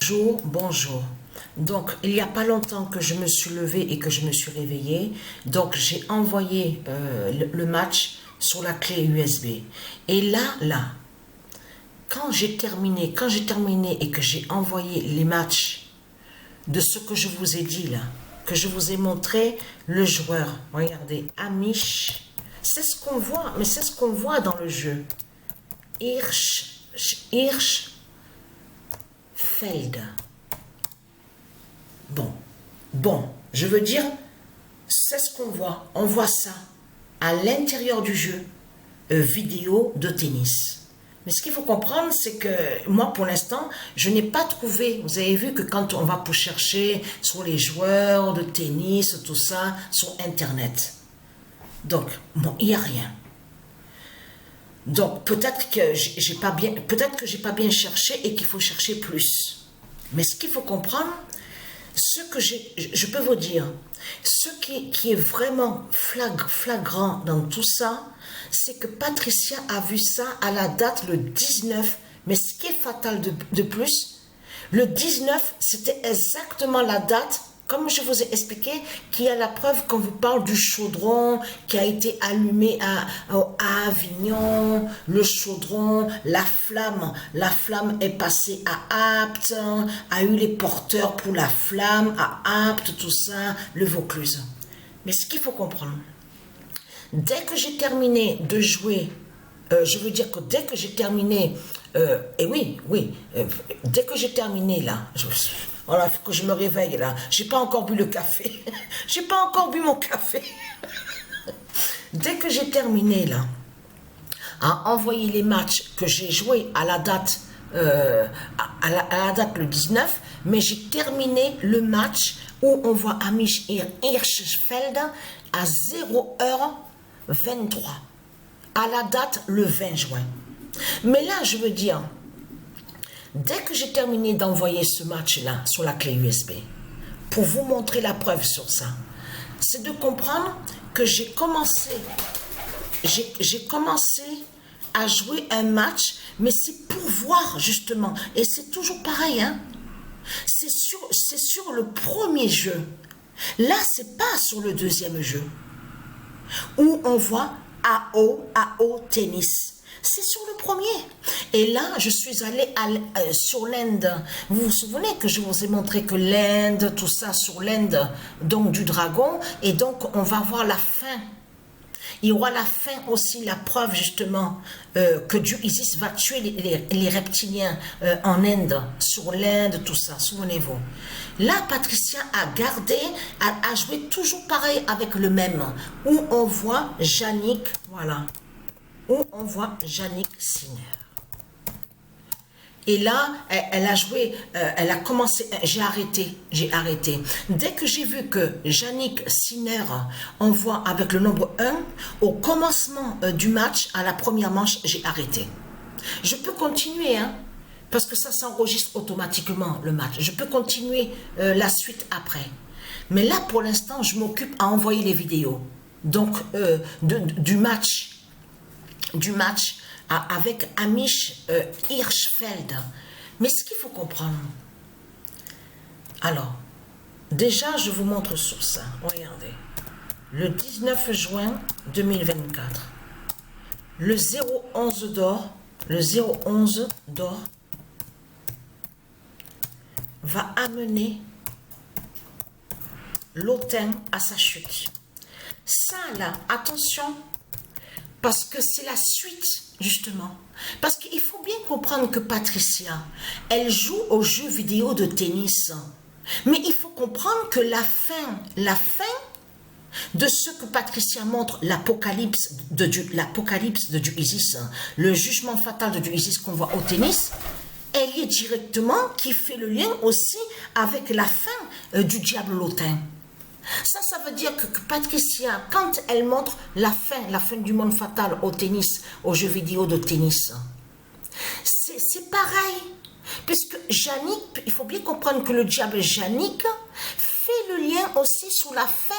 Bonjour, bonjour. Donc, il n'y a pas longtemps que je me suis levée et que je me suis réveillée. Donc, j'ai envoyé le match sur la clé USB. Et là, quand j'ai terminé et que j'ai envoyé les matchs de ce que je vous ai dit là, que je vous ai montré le joueur. Regardez, Amish. C'est ce qu'on voit, mais c'est ce qu'on voit dans le jeu. Hirschfeld. Bon, je veux dire, c'est ce qu'on voit. On voit ça à l'intérieur du jeu vidéo de tennis. Mais ce qu'il faut comprendre, c'est que moi, pour l'instant, je n'ai pas trouvé. Vous avez vu que quand on va pour chercher sur les joueurs de tennis, tout ça, sur Internet. Donc, bon, il n'y a rien. Donc, peut-être que j'ai pas bien cherché et qu'il faut chercher plus. Mais ce qu'il faut comprendre, ce que je peux vous dire, ce qui est vraiment flagrant dans tout ça, c'est que Patricia a vu ça à la date le 19. Mais ce qui est fatal de plus, le 19, c'était exactement la date, comme je vous ai expliqué, qui a la preuve qu'on vous parle du chaudron qui a été allumé à Avignon, le chaudron, la flamme est passée à Apt, a eu les porteurs pour la flamme, à Apt, tout ça, le Vaucluse. Mais ce qu'il faut comprendre, dès que j'ai terminé de jouer, je veux dire que dès que j'ai terminé, dès que j'ai terminé là, voilà, il faut que je me réveille là. J'ai pas encore bu le café. J'ai pas encore bu mon café. Dès que j'ai terminé là, à envoyer les matchs que j'ai joués à la date, à la date le 19, mais j'ai terminé le match où on voit Amish Hirschfeld à 0h23, à la date le 20 juin. Mais là, je veux dire, dès que j'ai terminé d'envoyer ce match-là sur la clé USB, pour vous montrer la preuve sur ça, c'est de comprendre que j'ai commencé à jouer un match, mais c'est pour voir justement, et c'est toujours pareil, hein. C'est sur le premier jeu. Là, c'est pas sur le deuxième jeu, où on voit AO tennis. C'est sur le premier. Et là, je suis allée sur l'Inde. Vous vous souvenez que je vous ai montré que l'Inde, tout ça sur l'Inde, donc du dragon. Et donc, on va voir la fin. Il y aura la fin aussi, la preuve justement que Dieu Isis va tuer les reptiliens en Inde, sur l'Inde, tout ça, souvenez-vous. Là, Patricia a gardé, a joué toujours pareil avec le même, où on voit Jannik, voilà, où on voit Jannik Sinner. Et là, elle a joué, elle a commencé, j'ai arrêté. Dès que j'ai vu que Jannik Sinner envoie avec le nombre 1, au commencement du match, à la première manche, j'ai arrêté. Je peux continuer, hein, parce que ça s'enregistre automatiquement, le match. Je peux continuer la suite après. Mais là, pour l'instant, je m'occupe à envoyer les vidéos. Donc, du match avec Amish Hirschfeld. Mais ce qu'il faut comprendre, alors, déjà, je vous montre sur ça. Regardez. Le 19 juin 2024, le 011 d'or, va amener l'Autun à sa chute. Ça, là, attention, parce que c'est la suite, justement. Parce qu'il faut bien comprendre que Patricia, elle joue aux jeux vidéo de tennis. Mais il faut comprendre que la fin de ce que Patricia montre, l'apocalypse de Dieu Isis, le jugement fatal de Dieu Isis qu'on voit au tennis, elle y est directement, qui fait le lien aussi avec la fin du diable l'Autun. Ça veut dire que Patricia, quand elle montre la fin du monde fatal au tennis, aux jeux vidéo de tennis, c'est pareil. Puisque Jannik, il faut bien comprendre que le diable Jannik fait le lien aussi sur la fin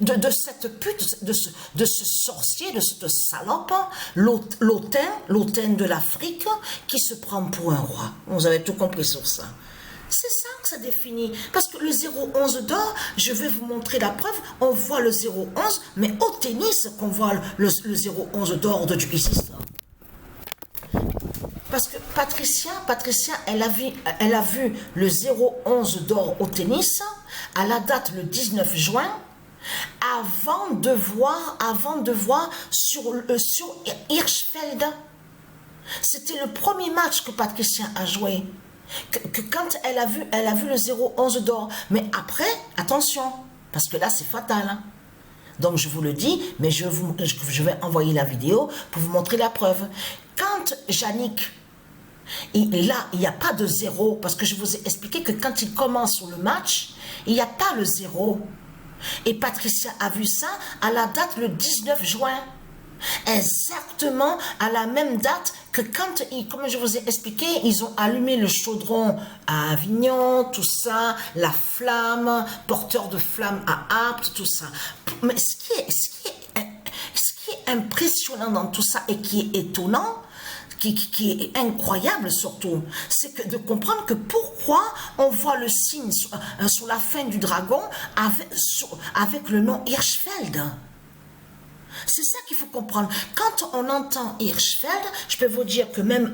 de cette pute, de ce sorcier, de cette salope, l'Autun de l'Afrique, qui se prend pour un roi. Vous avez tout compris sur ça. C'est ça que ça définit. Parce que le 011 d'or, je vais vous montrer la preuve, on voit le 011, mais au tennis qu'on voit le 011 d'or de Isis. Parce que Patricia, elle a vu le 011 d'or au tennis à la date le 19 juin, avant de voir sur Hirschfeld. C'était le premier match que Patricia a joué. Que quand elle a vu le 011 d'or. Mais après, attention, parce que là c'est fatal. Hein. Donc je vous le dis, mais je vais envoyer la vidéo pour vous montrer la preuve. Quand Yannick, là, il n'y a pas de zéro, parce que je vous ai expliqué que quand il commence sur le match, il n'y a pas le zéro. Et Patricia a vu ça à la date le 19 juin. Exactement à la même date que quand, comme je vous ai expliqué, ils ont allumé le chaudron à Avignon, tout ça, la flamme, porteur de flamme à Apt, tout ça. Mais ce qui est impressionnant dans tout ça et qui est étonnant, qui est incroyable surtout, c'est que de comprendre que pourquoi on voit le signe sur la fin du dragon avec le nom Hirschfeld. C'est ça qu'il faut comprendre. Quand on entend Hirschfeld, je peux vous dire que même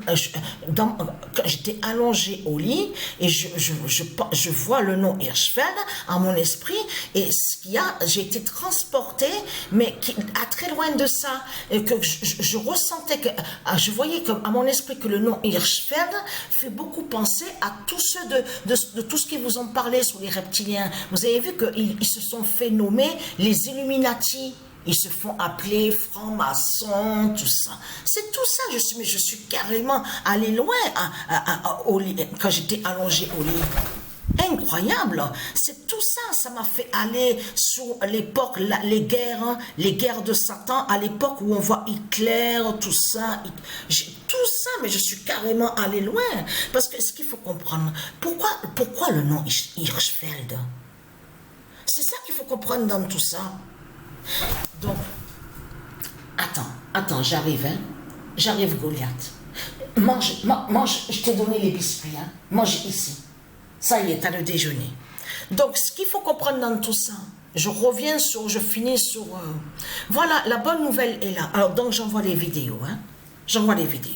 quand j'étais allongée au lit et je vois le nom Hirschfeld en mon esprit, et ce qu'il y a, j'ai été transportée, mais à très loin de ça, et que je ressentais que, je voyais à mon esprit que le nom Hirschfeld fait beaucoup penser à tous ceux de tout ce qu'ils vous ont parlé sur les reptiliens. Vous avez vu qu'ils se sont fait nommer les Illuminati. Ils se font appeler francs-maçons, tout ça. C'est tout ça. Je suis carrément allé loin au lit, quand j'étais allongée au lit. Incroyable. C'est tout ça. Ça m'a fait aller sur l'époque, les guerres de Satan, à l'époque où on voit Hitler, tout ça. Tout ça, mais je suis carrément allé loin. Parce que ce qu'il faut comprendre, pourquoi le nom Hirschfeld? C'est ça qu'il faut comprendre dans tout ça. Donc, attends, j'arrive, hein. J'arrive, Goliath. Mange, je t'ai donné les biscuits, hein. Mange ici. Ça y est, t'as le déjeuner. Donc, ce qu'il faut comprendre dans tout ça, je finis sur... voilà, la bonne nouvelle est là. Alors, donc, j'envoie les vidéos, hein. J'envoie les vidéos.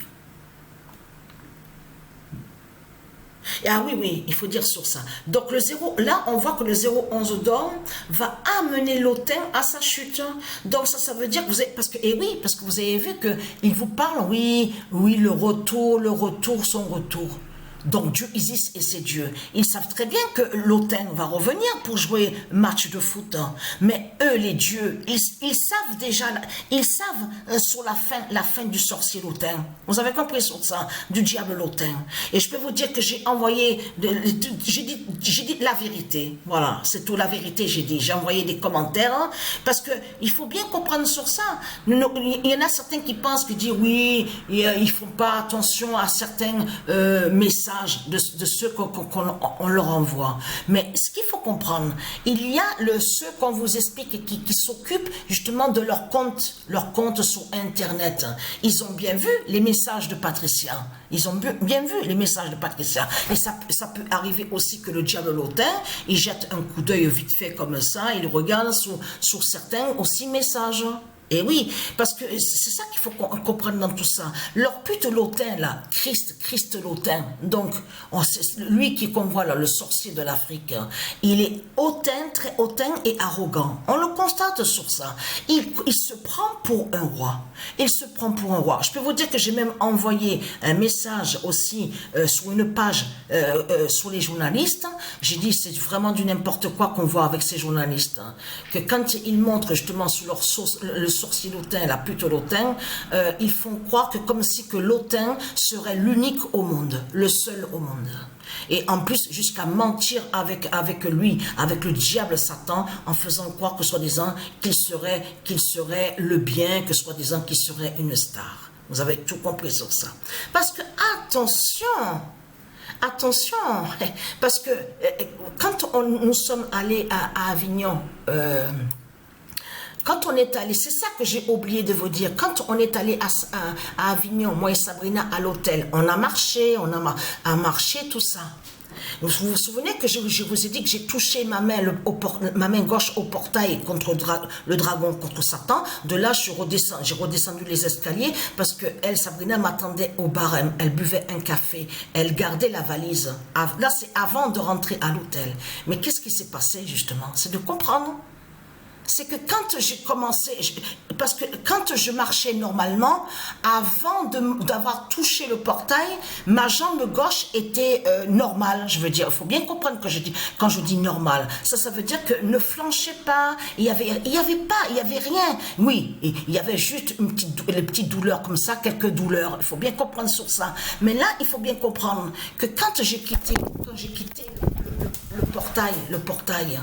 Ah oui, il faut dire sur ça. Donc là, on voit que le 011 d'or va amener l'autel à sa chute. Donc ça veut dire que vous avez, parce que vous avez vu qu'il vous parle, oui, le retour, son retour. Donc Dieu Isis et ses dieux, ils savent très bien que l'autel va revenir pour jouer match de foot. Mais eux, les dieux, ils savent déjà, sur la fin du sorcier l'autel. Vous avez compris sur ça, du diable l'autel. Et je peux vous dire que j'ai envoyé, j'ai dit la vérité. Voilà, c'est tout la vérité, j'ai dit. J'ai envoyé des commentaires, hein, parce que il faut bien comprendre sur ça. Il y en a certains qui pensent, qui disent oui, ils font pas attention à certains messages de ceux qu'on leur envoie. Mais ce qu'il faut comprendre, il y a ceux qu'on vous explique et qui s'occupent justement de leur compte sur Internet. Ils ont bien vu les messages de Patricia. Ils ont bien vu les messages de Patricia. Et ça peut arriver aussi que le diable l'autel, il jette un coup d'œil vite fait comme ça, il regarde sur certains aussi messages. Et oui, parce que c'est ça qu'il faut comprendre dans tout ça. Leur pute l'autel, là, Christ l'autel, donc, lui qu'on voit là, le sorcier de l'Afrique, il est hautain, très hautain et arrogant. On le constate sur ça. Il se prend pour un roi. Il se prend pour un roi. Je peux vous dire que j'ai même envoyé un message aussi sur une page sur les journalistes. J'ai dit, c'est vraiment du n'importe quoi qu'on voit avec ces journalistes. Hein. Que quand ils montrent justement sur leur source, le sorcier l'autel, la pute l'autel, ils font croire que comme si que l'autel serait l'unique au monde, le seul au monde. Et en plus, jusqu'à mentir avec lui, avec le diable Satan, en faisant croire que soi-disant qu'il serait le bien, que soi-disant qu'il serait une star. Vous avez tout compris sur ça. Parce que, attention, parce que quand nous sommes allés à Avignon, quand on est allé, c'est ça que j'ai oublié de vous dire, quand on est allé à Avignon, moi et Sabrina, à l'hôtel, on a marché, tout ça. Vous vous souvenez que je vous ai dit que j'ai touché ma main, ma main gauche au portail contre le dragon, contre Satan. De là, j'ai redescendu les escaliers parce que elle, Sabrina, m'attendait au barème. Elle buvait un café, elle gardait la valise. Là, c'est avant de rentrer à l'hôtel. Mais qu'est-ce qui s'est passé, justement? C'est de comprendre. C'est que quand j'ai commencé, parce que quand je marchais normalement, avant d'avoir touché le portail, ma jambe gauche était normale, je veux dire. Il faut bien comprendre quand je dis normal. Ça veut dire que ne flanchez pas, il y avait rien. Oui, il y avait juste les petites douleurs comme ça, quelques douleurs. Il faut bien comprendre sur ça. Mais là, il faut bien comprendre que quand j'ai quitté le portail,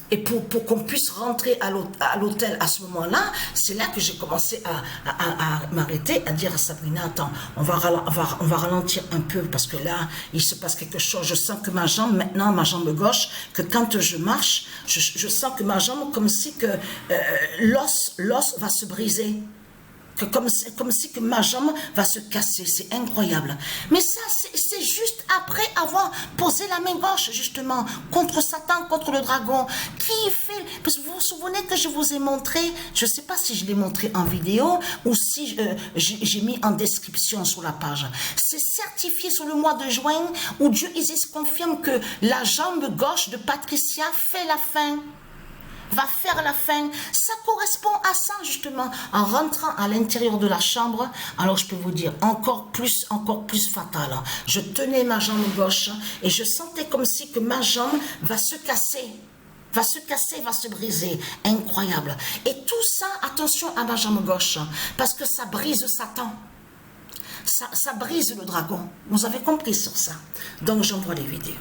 et pour qu'on puisse rentrer à l'hôtel à ce moment-là, c'est là que j'ai commencé à m'arrêter, à dire à Sabrina, attends, on va ralentir un peu parce que là, il se passe quelque chose. Je sens que ma jambe gauche, que quand je marche, je sens que ma jambe, comme si que l'os va se briser. Comme si que ma jambe va se casser, c'est incroyable. Mais ça, c'est juste après avoir posé la main gauche, justement, contre Satan, contre le dragon. Qui fait... Parce que vous vous souvenez que je vous ai montré, je ne sais pas si je l'ai montré en vidéo ou si j'ai mis en description sur la page. C'est certifié sur le mois de juin où Dieu Isis confirme que la jambe gauche de Patricia fait la fin. Va faire la fin. Ça correspond à ça, justement. En rentrant à l'intérieur de la chambre, alors je peux vous dire, encore plus fatal. Je tenais ma jambe gauche et je sentais comme si que ma jambe va se casser. Va se briser. Incroyable. Et tout ça, attention à ma jambe gauche, parce que ça brise Satan. Ça brise le dragon. Vous avez compris sur ça. Donc, j'envoie les vidéos.